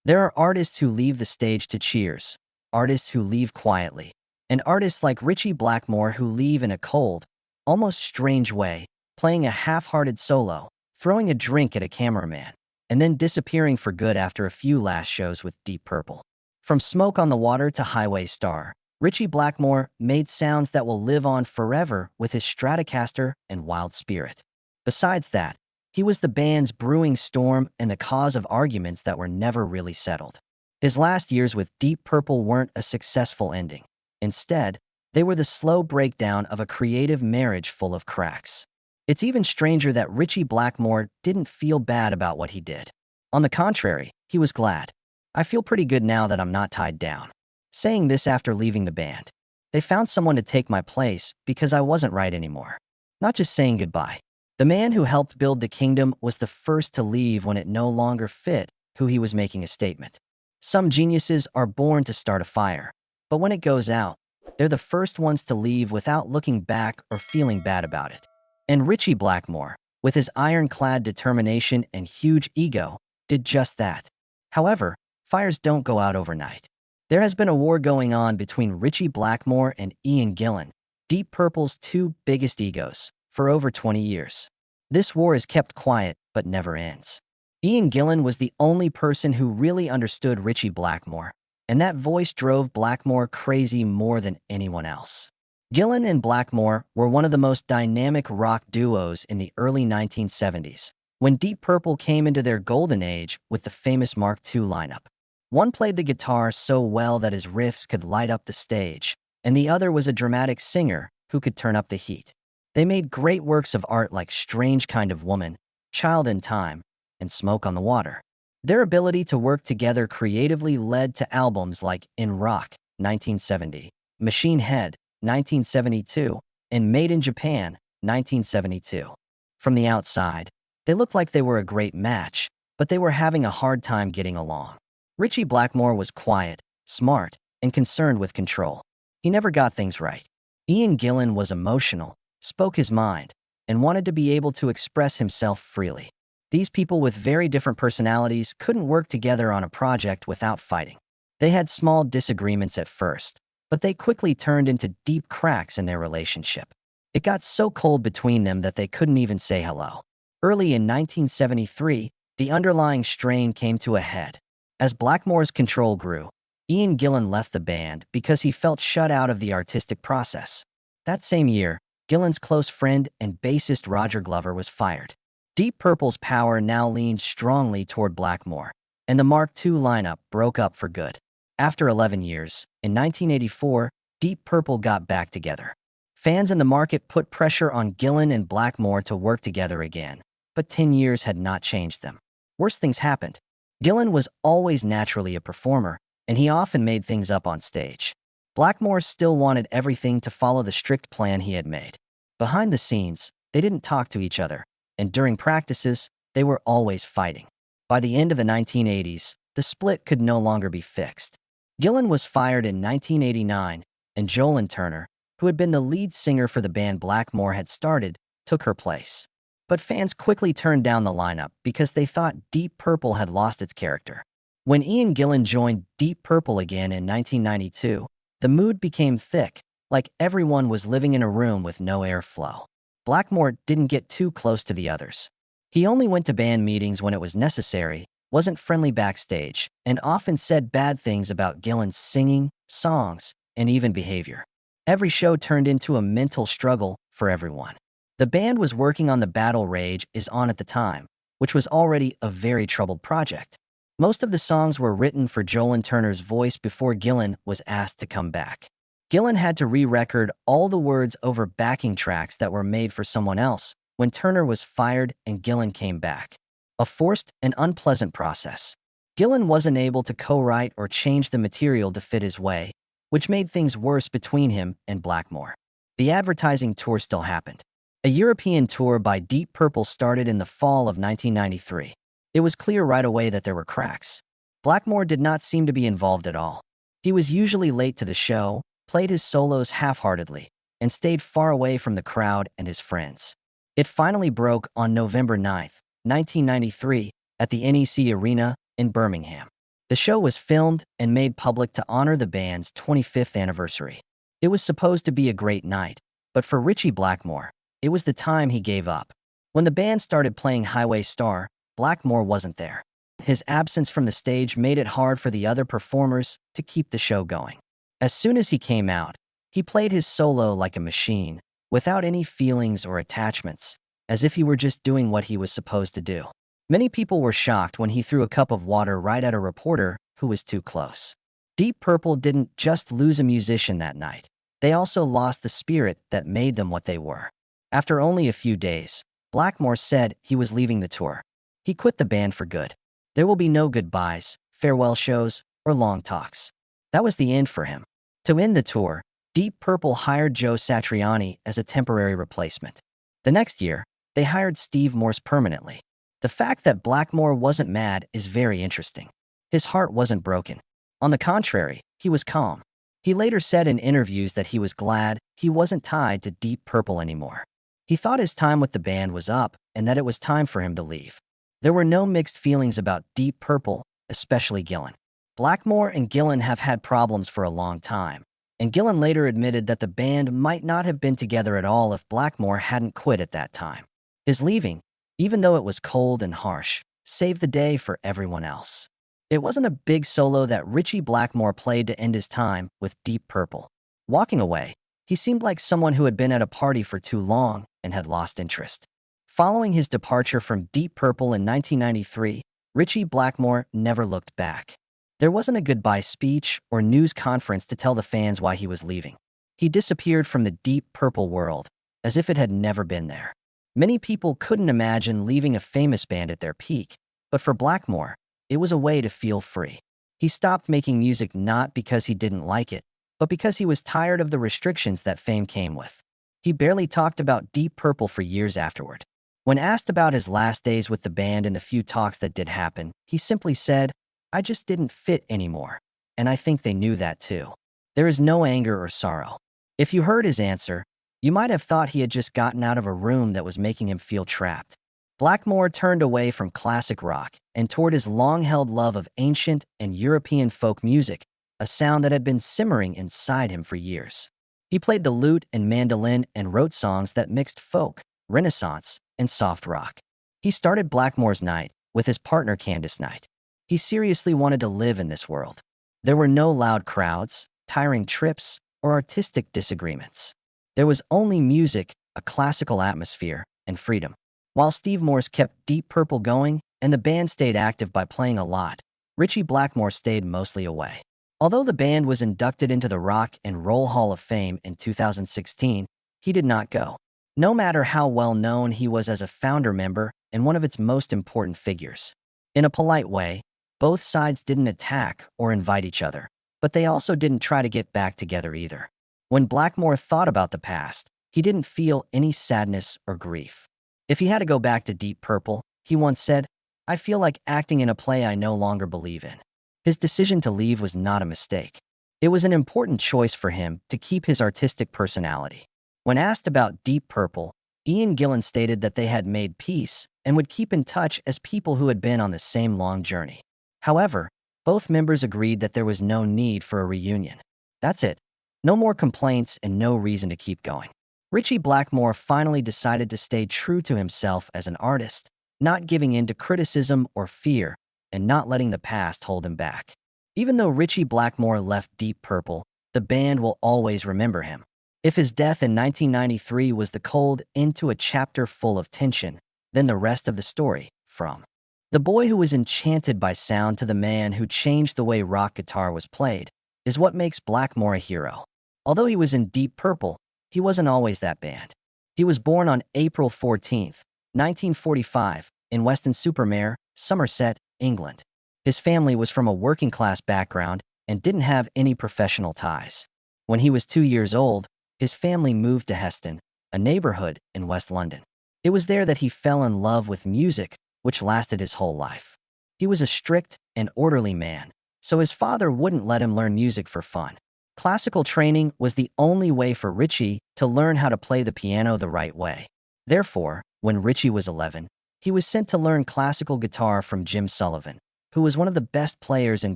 There are artists who leave the stage to cheers, artists who leave quietly, and artists like Ritchie Blackmore who leave in a cold, almost strange way, playing a half-hearted solo, throwing a drink at a cameraman, and then disappearing for good after a few last shows with Deep Purple. From Smoke on the Water to Highway Star, Ritchie Blackmore made sounds that will live on forever with his Stratocaster and wild spirit. Besides that, he was the band's brewing storm and the cause of arguments that were never really settled. His last years with Deep Purple weren't a successful ending. Instead, they were the slow breakdown of a creative marriage full of cracks. It's even stranger that Ritchie Blackmore didn't feel bad about what he did. On the contrary, he was glad. "I feel pretty good now that I'm not tied down," saying this after leaving the band. "They found someone to take my place because I wasn't right anymore." Not just saying goodbye. The man who helped build the kingdom was the first to leave when it no longer fit who he was making a statement. Some geniuses are born to start a fire, but when it goes out, they're the first ones to leave without looking back or feeling bad about it. And Ritchie Blackmore, with his ironclad determination and huge ego, did just that. However, fires don't go out overnight. There has been a war going on between Ritchie Blackmore and Ian Gillan, Deep Purple's two biggest egos, for over 20 years. This war is kept quiet but never ends. Ian Gillan was the only person who really understood Ritchie Blackmore, and that voice drove Blackmore crazy more than anyone else. Gillan and Blackmore were one of the most dynamic rock duos in the early 1970s, when Deep Purple came into their golden age with the famous Mark II lineup. One played the guitar so well that his riffs could light up the stage, and the other was a dramatic singer who could turn up the heat. They made great works of art like Strange Kind of Woman, Child in Time, and Smoke on the Water. Their ability to work together creatively led to albums like In Rock, 1970, Machine Head, 1972, and Made in Japan, 1972. From the outside, they looked like they were a great match, but they were having a hard time getting along. Ritchie Blackmore was quiet, smart, and concerned with control. He never got things right. Ian Gillan was emotional, spoke his mind, and wanted to be able to express himself freely. These people with very different personalities couldn't work together on a project without fighting. They had small disagreements at first, but they quickly turned into deep cracks in their relationship. It got so cold between them that they couldn't even say hello. Early in 1973, the underlying strain came to a head. As Blackmore's control grew, Ian Gillan left the band because he felt shut out of the artistic process. That same year, Gillan's close friend and bassist Roger Glover was fired. Deep Purple's power now leaned strongly toward Blackmore, and the Mark II lineup broke up for good. After 11 years, in 1984, Deep Purple got back together. Fans in the market put pressure on Gillan and Blackmore to work together again, but 10 years had not changed them. Worse things happened. Gillan was always naturally a performer, and he often made things up on stage. Blackmore still wanted everything to follow the strict plan he had made. Behind the scenes, they didn't talk to each other, and during practices, they were always fighting. By the end of the 1980s, the split could no longer be fixed. Gillan was fired in 1989, and Jolene Turner, who had been the lead singer for the band Blackmore had started, took her place. But fans quickly turned down the lineup because they thought Deep Purple had lost its character. When Ian Gillan joined Deep Purple again in 1992, the mood became thick, like everyone was living in a room with no airflow. Blackmore didn't get too close to the others. He only went to band meetings when it was necessary, wasn't friendly backstage, and often said bad things about Gillan's singing, songs, and even behavior. Every show turned into a mental struggle for everyone. The band was working on The Battle Rage Is On at the time, which was already a very troubled project. Most of the songs were written for Jolene Turner's voice before Gillan was asked to come back. Gillan had to re-record all the words over backing tracks that were made for someone else when Turner was fired and Gillan came back. A forced and unpleasant process. Gillan wasn't able to co-write or change the material to fit his way, which made things worse between him and Blackmore. The advertising tour still happened. A European tour by Deep Purple started in the fall of 1993. It was clear right away that there were cracks. Blackmore did not seem to be involved at all. He was usually late to the show, played his solos half-heartedly, and stayed far away from the crowd and his friends. It finally broke on November 9, 1993, at the NEC Arena in Birmingham. The show was filmed and made public to honor the band's 25th anniversary. It was supposed to be a great night, but for Ritchie Blackmore, it was the time he gave up. When the band started playing Highway Star, Blackmore wasn't there. His absence from the stage made it hard for the other performers to keep the show going. As soon as he came out, he played his solo like a machine, without any feelings or attachments, as if he were just doing what he was supposed to do. Many people were shocked when he threw a cup of water right at a reporter who was too close. Deep Purple didn't just lose a musician that night. They also lost the spirit that made them what they were. After only a few days, Blackmore said he was leaving the tour. He quit the band for good. There will be no goodbyes, farewell shows, or long talks. That was the end for him. To end the tour, Deep Purple hired Joe Satriani as a temporary replacement. The next year, they hired Steve Morse permanently. The fact that Blackmore wasn't mad is very interesting. His heart wasn't broken. On the contrary, he was calm. He later said in interviews that he was glad he wasn't tied to Deep Purple anymore. He thought his time with the band was up and that it was time for him to leave. There were no mixed feelings about Deep Purple, especially Gillan. Blackmore and Gillan have had problems for a long time, and Gillan later admitted that the band might not have been together at all if Blackmore hadn't quit at that time. His leaving, even though it was cold and harsh, saved the day for everyone else. It wasn't a big solo that Ritchie Blackmore played to end his time with Deep Purple. Walking away, he seemed like someone who had been at a party for too long and had lost interest. Following his departure from Deep Purple in 1993, Ritchie Blackmore never looked back. There wasn't a goodbye speech or news conference to tell the fans why he was leaving. He disappeared from the Deep Purple world, as if it had never been there. Many people couldn't imagine leaving a famous band at their peak, but for Blackmore, it was a way to feel free. He stopped making music not because he didn't like it, but because he was tired of the restrictions that fame came with. He barely talked about Deep Purple for years afterward. When asked about his last days with the band and the few talks that did happen, he simply said, "I just didn't fit anymore, and I think they knew that too." There is no anger or sorrow. If you heard his answer, you might have thought he had just gotten out of a room that was making him feel trapped. Blackmore turned away from classic rock and toward his long-held love of ancient and European folk music, a sound that had been simmering inside him for years. He played the lute and mandolin and wrote songs that mixed folk, Renaissance, and soft rock. He started Blackmore's Night with his partner Candice Night. He seriously wanted to live in this world. There were no loud crowds, tiring trips, or artistic disagreements. There was only music, a classical atmosphere, and freedom. While Steve Morse kept Deep Purple going and the band stayed active by playing a lot, Ritchie Blackmore stayed mostly away. Although the band was inducted into the Rock and Roll Hall of Fame in 2016, he did not go. No matter how well known he was as a founder member and one of its most important figures. In a polite way, both sides didn't attack or invite each other, but they also didn't try to get back together either. When Blackmore thought about the past, he didn't feel any sadness or grief. If he had to go back to Deep Purple, he once said, "I feel like acting in a play I no longer believe in." His decision to leave was not a mistake. It was an important choice for him to keep his artistic personality. When asked about Deep Purple, Ian Gillan stated that they had made peace and would keep in touch as people who had been on the same long journey. However, both members agreed that there was no need for a reunion. That's it. No more complaints and no reason to keep going. Ritchie Blackmore finally decided to stay true to himself as an artist, not giving in to criticism or fear, and not letting the past hold him back. Even though Ritchie Blackmore left Deep Purple, the band will always remember him. If his death in 1993 was the cold end to a chapter full of tension, then the rest of the story, from the boy who was enchanted by sound to the man who changed the way rock guitar was played, is what makes Blackmore a hero. Although he was in Deep Purple, he wasn't always that band. He was born on April 14, 1945, in Weston-super-Mare, Somerset, England. His family was from a working-class background and didn't have any professional ties. When he was 2 years old, his family moved to Heston, a neighborhood in West London. It was there that he fell in love with music, which lasted his whole life. He was a strict and orderly man, so his father wouldn't let him learn music for fun. Classical training was the only way for Ritchie to learn how to play the piano the right way. Therefore, when Ritchie was 11, he was sent to learn classical guitar from Jim Sullivan, who was one of the best players in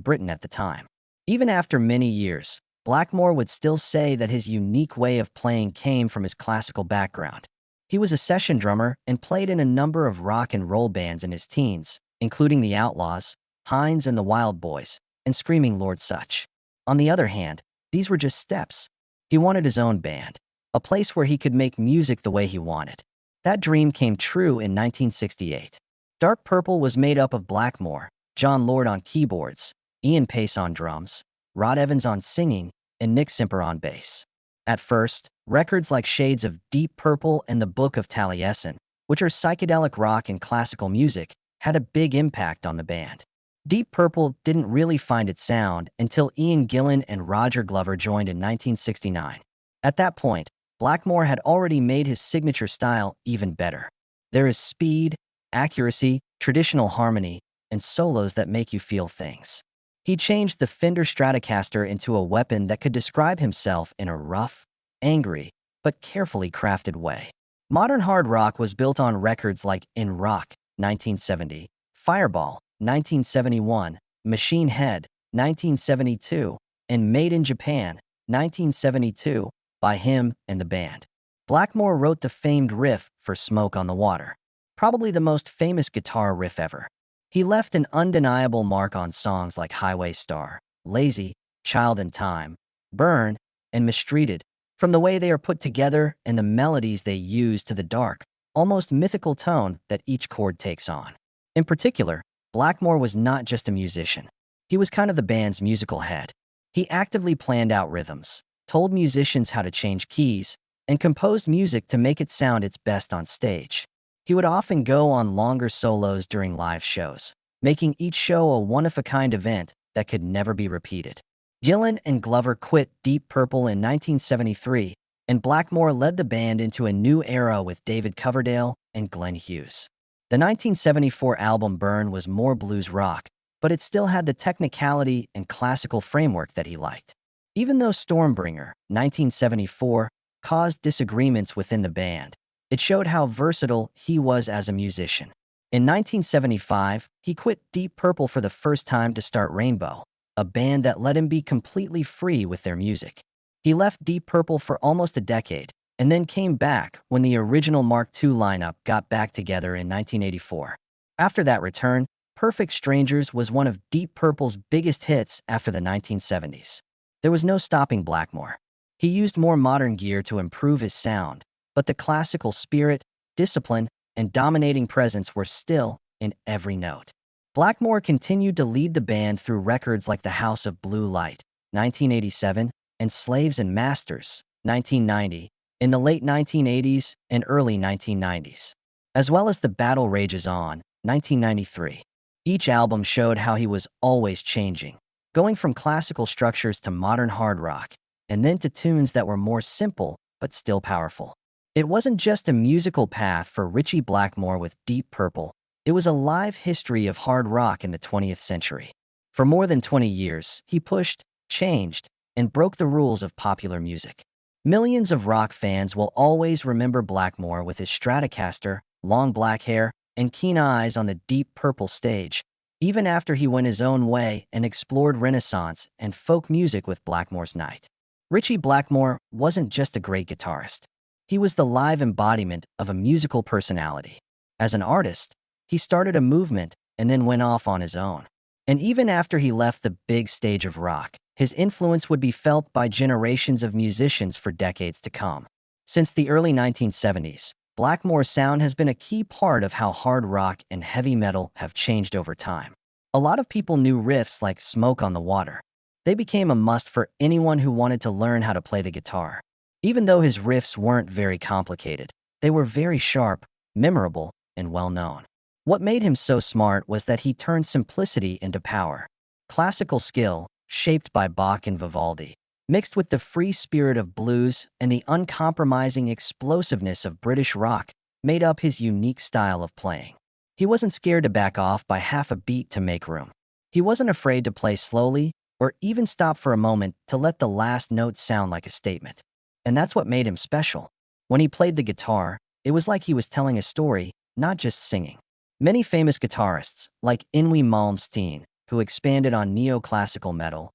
Britain at the time. Even after many years, Blackmore would still say that his unique way of playing came from his classical background. He was a session drummer and played in a number of rock and roll bands in his teens, including the Outlaws, Hines and the Wild Boys, and Screaming Lord Sutch. On the other hand, these were just steps. He wanted his own band, a place where he could make music the way he wanted. That dream came true in 1968. Dark Purple was made up of Blackmore, John Lord on keyboards, Ian Pace on drums, Rod Evans on singing, and Nick Simper on bass. At first, records like Shades of Deep Purple and The Book of Taliesin, which are psychedelic rock and classical music, had a big impact on the band. Deep Purple didn't really find its sound until Ian Gillan and Roger Glover joined in 1969. At that point, Blackmore had already made his signature style even better. There is speed, accuracy, traditional harmony, and solos that make you feel things. He changed the Fender Stratocaster into a weapon that could describe himself in a rough, angry, but carefully crafted way. Modern hard rock was built on records like In Rock, 1970, Fireball, 1971, Machine Head, 1972, and Made in Japan, 1972, by him and the band. Blackmore wrote the famed riff for Smoke on the Water, probably the most famous guitar riff ever. He left an undeniable mark on songs like Highway Star, Lazy, Child in Time, Burn, and Mistreated, from the way they are put together and the melodies they use to the dark, almost mythical tone that each chord takes on. In particular, Blackmore was not just a musician. He was kind of the band's musical head. He actively planned out rhythms, told musicians how to change keys, and composed music to make it sound its best on stage. He would often go on longer solos during live shows, making each show a one-of-a-kind event that could never be repeated. Gillan and Glover quit Deep Purple in 1973, and Blackmore led the band into a new era with David Coverdale and Glenn Hughes. The 1974 album Burn was more blues rock, but it still had the technicality and classical framework that he liked. Even though Stormbringer, 1974, caused disagreements within the band, it showed how versatile he was as a musician. In 1975, he quit Deep Purple for the first time to start Rainbow, a band that let him be completely free with their music. He left Deep Purple for almost a decade, and then came back when the original Mark II lineup got back together in 1984. After that return, Perfect Strangers was one of Deep Purple's biggest hits after the 1970s. There was no stopping Blackmore. He used more modern gear to improve his sound, but the classical spirit, discipline, and dominating presence were still in every note. Blackmore continued to lead the band through records like The House of Blue Light, 1987, and Slaves and Masters, 1990, in the late 1980s and early 1990s, as well as The Battle Rages On, 1993. Each album showed how he was always changing, going from classical structures to modern hard rock, and then to tunes that were more simple but still powerful. It wasn't just a musical path for Ritchie Blackmore with Deep Purple, it was a live history of hard rock in the 20th century. For more than 20 years, he pushed, changed, and broke the rules of popular music. Millions of rock fans will always remember Blackmore with his Stratocaster, long black hair, and keen eyes on the Deep Purple stage, even after he went his own way and explored Renaissance and folk music with Blackmore's Night. Ritchie Blackmore wasn't just a great guitarist. He was the live embodiment of a musical personality. As an artist, he started a movement and then went off on his own. And even after he left the big stage of rock, his influence would be felt by generations of musicians for decades to come. Since the early 1970s, Blackmore's sound has been a key part of how hard rock and heavy metal have changed over time. A lot of people knew riffs like Smoke on the Water. They became a must for anyone who wanted to learn how to play the guitar. Even though his riffs weren't very complicated, they were very sharp, memorable, and well-known. What made him so smart was that he turned simplicity into power. Classical skill, shaped by Bach and Vivaldi, mixed with the free spirit of blues and the uncompromising explosiveness of British rock, made up his unique style of playing. He wasn't scared to back off by half a beat to make room. He wasn't afraid to play slowly or even stop for a moment to let the last note sound like a statement. And that's what made him special. When he played the guitar, it was like he was telling a story, not just singing. Many famous guitarists, like Yngwie Malmsteen, who expanded on neoclassical metal,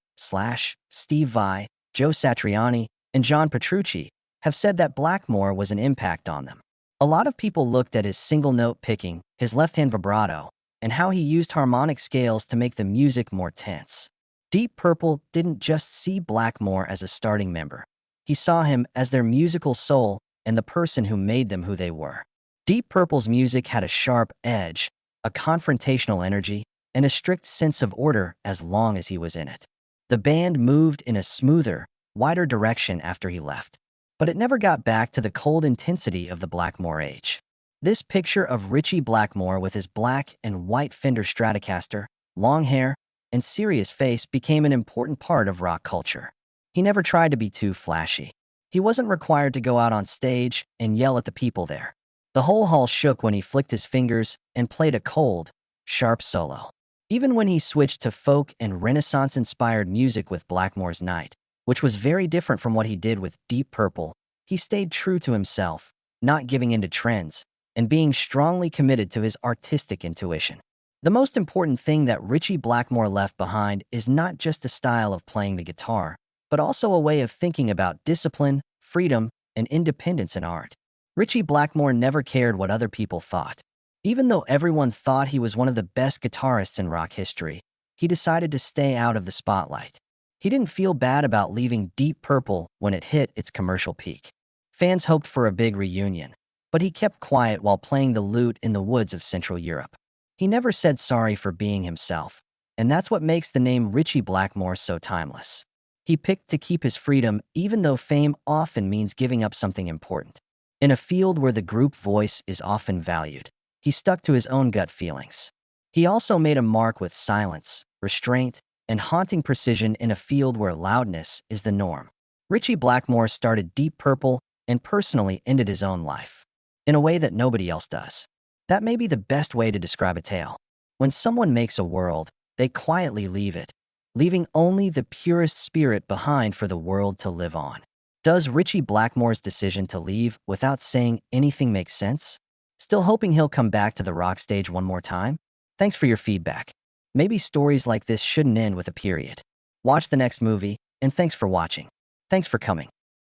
Steve Vai, Joe Satriani, and John Petrucci, have said that Blackmore was an impact on them. A lot of people looked at his single-note picking, his left-hand vibrato, and how he used harmonic scales to make the music more tense. Deep Purple didn't just see Blackmore as a starting member. He saw him as their musical soul and the person who made them who they were. Deep Purple's music had a sharp edge, a confrontational energy, and a strict sense of order as long as he was in it. The band moved in a smoother, wider direction after he left, but it never got back to the cold intensity of the Blackmore age. This picture of Ritchie Blackmore with his black and white Fender Stratocaster, long hair, and serious face became an important part of rock culture. He never tried to be too flashy. He wasn't required to go out on stage and yell at the people there. The whole hall shook when he flicked his fingers and played a cold, sharp solo. Even when he switched to folk and Renaissance-inspired music with Blackmore's Night, which was very different from what he did with Deep Purple, he stayed true to himself, not giving in to trends, and being strongly committed to his artistic intuition. The most important thing that Ritchie Blackmore left behind is not just a style of playing the guitar, but also a way of thinking about discipline, freedom, and independence in art. Ritchie Blackmore never cared what other people thought. Even though everyone thought he was one of the best guitarists in rock history, he decided to stay out of the spotlight. He didn't feel bad about leaving Deep Purple when it hit its commercial peak. Fans hoped for a big reunion, but he kept quiet while playing the lute in the woods of Central Europe. He never said sorry for being himself, and that's what makes the name Ritchie Blackmore so timeless. He picked to keep his freedom even though fame often means giving up something important. In a field where the group voice is often valued, he stuck to his own gut feelings. He also made a mark with silence, restraint, and haunting precision in a field where loudness is the norm. Ritchie Blackmore started Deep Purple and personally ended his own life in a way that nobody else does. That may be the best way to describe a tale. When someone makes a world, they quietly leave it, leaving only the purest spirit behind for the world to live on. Does Ritchie Blackmore's decision to leave without saying anything make sense? Still hoping he'll come back to the rock stage one more time? Thanks for your feedback. Maybe stories like this shouldn't end with a period. Watch the next movie, and thanks for watching. Thanks for coming.